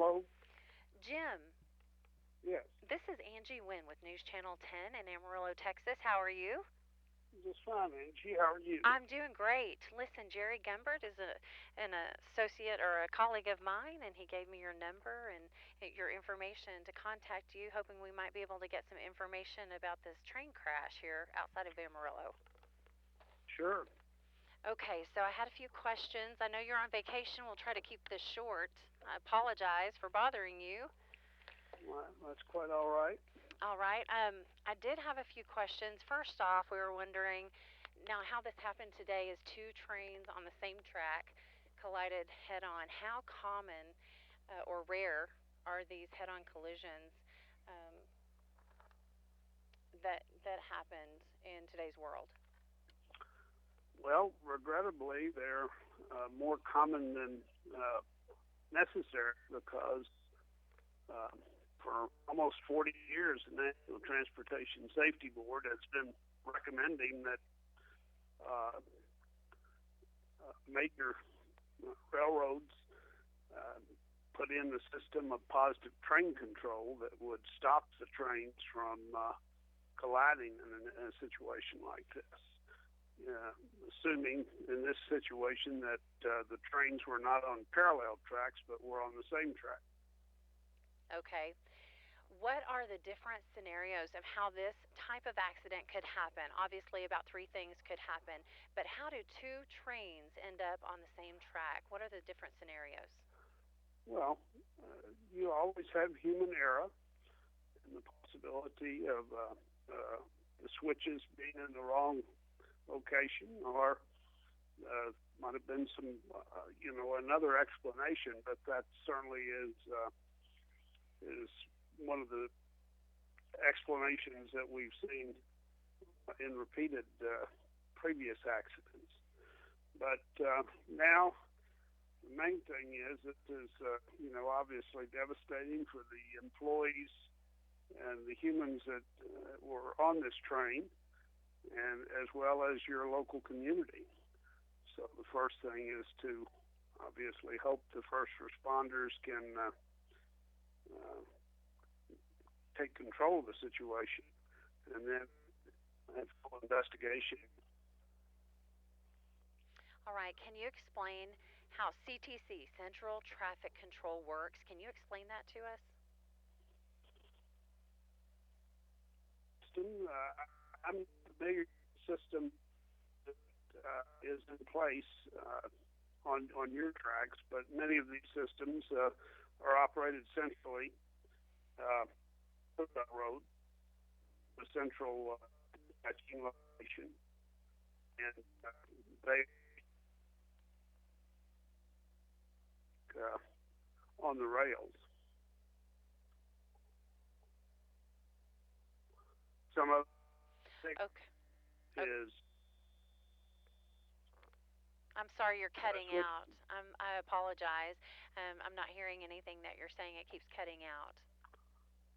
Hello? Jim, Yes, this is Angie Wynn with News Channel 10 in Amarillo, Texas. How are you? just fine, Angie. How are you? I'm doing great. Listen, Jerry Gumbert is an associate or a colleague of mine, and he gave me your number and your information to contact you, hoping we might be able to get some information about this train crash here outside of Amarillo. Sure. Okay, so I had a few questions. I know you're on vacation. We'll try to keep this short. I apologize for bothering you. Well, that's quite all right. All right. I did have a few questions. First off, we were wondering now how this happened today is two trains on the same track collided head on. How common or rare are these head on collisions um, that happened in today's world? Well, regrettably, they're more common than necessary because uh, for almost 40 years, the National Transportation Safety Board has been recommending that uh, major railroads uh, put in a system of positive train control that would stop the trains from colliding in a situation like this. Assuming in this situation that the trains were not on parallel tracks but were on the same track. Okay. What are the different scenarios of how this type of accident could happen? Obviously, about three things could happen, but how do two trains end up on the same track? What are the different scenarios? Well, you always have human error and the possibility of the switches being in the wrong location, or might have been some, another explanation. But that certainly is one of the explanations that we've seen in repeated previous accidents. But now the main thing is it is, obviously devastating for the employees and the humans that were on this train, and as well as your local community. So the first thing is to obviously hope the first responders can take control of the situation, and then have full investigation. All right, can you explain how CTC, Central Traffic Control, works? Can you explain that to us? I'm familiar with the system that is in place on your tracks, but many of these systems are operated centrally the road, the central dispatching location, and they on the rails. Some of it Okay. is I'm sorry you're cutting switch. out. I apologize. I'm not hearing anything that you're saying. It keeps cutting out.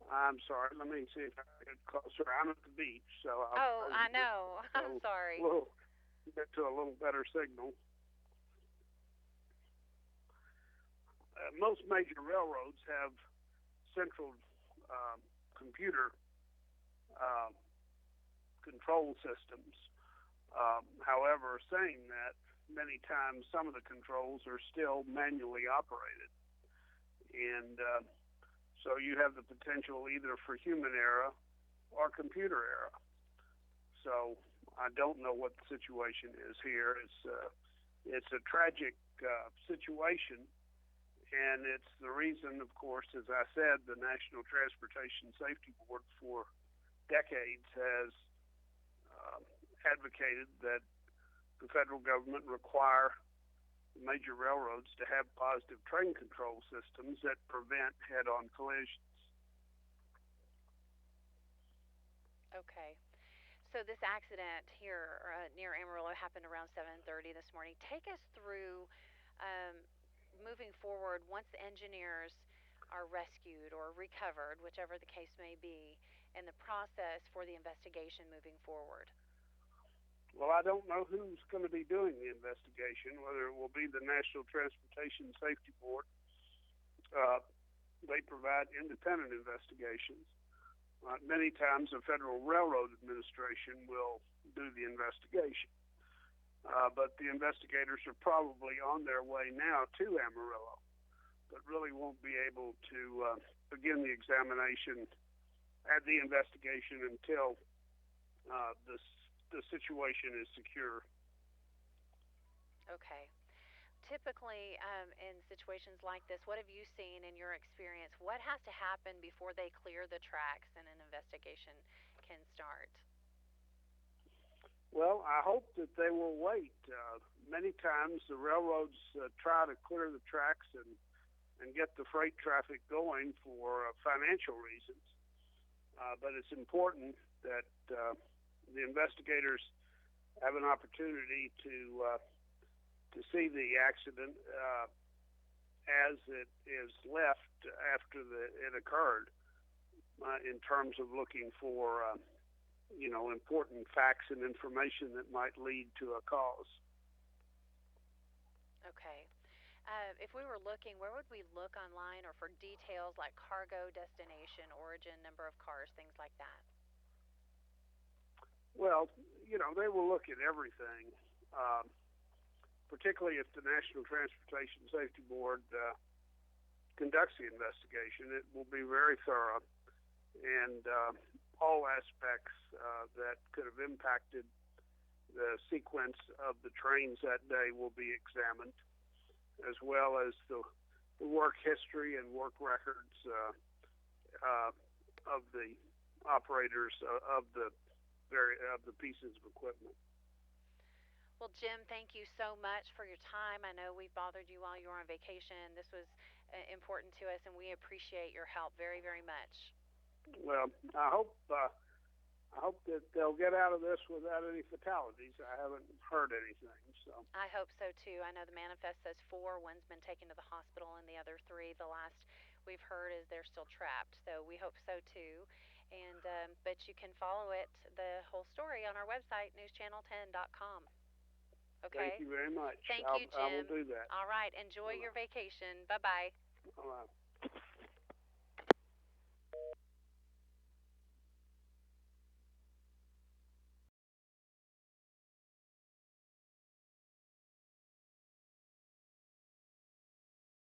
I'm sorry. Let me see if I can get closer. I'm at the beach, so I'll Oh, try to I know. I'm go sorry. little, get to a little better signal. Most major railroads have central computer uh, control systems. However, saying that, many times some of the controls are still manually operated. And so you have the potential either for human error or computer error. So I don't know what the situation is here. It's a tragic situation, and it's the reason, of course, as I said, the National Transportation Safety Board for decades has advocated that the federal government require major railroads to have positive train control systems that prevent head-on collisions. Okay. So this accident here near Amarillo happened around 7:30 this morning. Take us through um, moving forward once the engineers are rescued or recovered, whichever the case may be, and the process for the investigation moving forward. Well, I don't know who's going to be doing the investigation, whether it will be the National Transportation Safety Board, uh, they provide independent investigations. Many times, the Federal Railroad Administration will do the investigation. But the investigators are probably on their way now to Amarillo, but really won't be able to begin the examination at the investigation until the situation is secure. Okay. Typically, in situations like this, what have you seen in your experience? What has to happen before they clear the tracks and an investigation can start? Well, I hope that they will wait. Many times the railroads try to clear the tracks and get the freight traffic going for financial reasons. But it's important that the investigators have an opportunity to see the accident as it is left after it occurred, in terms of looking for important facts and information that might lead to a cause. Okay. If we were looking, where would we look online or for details like cargo, destination, origin, number of cars, things like that? Well, they will look at everything, particularly if the National Transportation Safety Board conducts the investigation. It will be very thorough, and all aspects that could have impacted the sequence of the trains that day will be examined, as well as the work history and work records of the operators of the pieces of equipment. Well, Jim, thank you so much for your time. I know we've bothered you while you were on vacation. This was important to us, and we appreciate your help very, very much. Well, I hope that they'll get out of this without any fatalities. I haven't heard anything, so. I hope so too. I know the manifest says 4. One's been taken to the hospital, and the other 3, the last we've heard, is they're still trapped. So we hope so too. And but you can follow it, the whole story, on our website, newschannel10.com. Okay. Thank you very much. Thank you, Jim. I will do that. All right. Enjoy your vacation. Bye-bye. All right.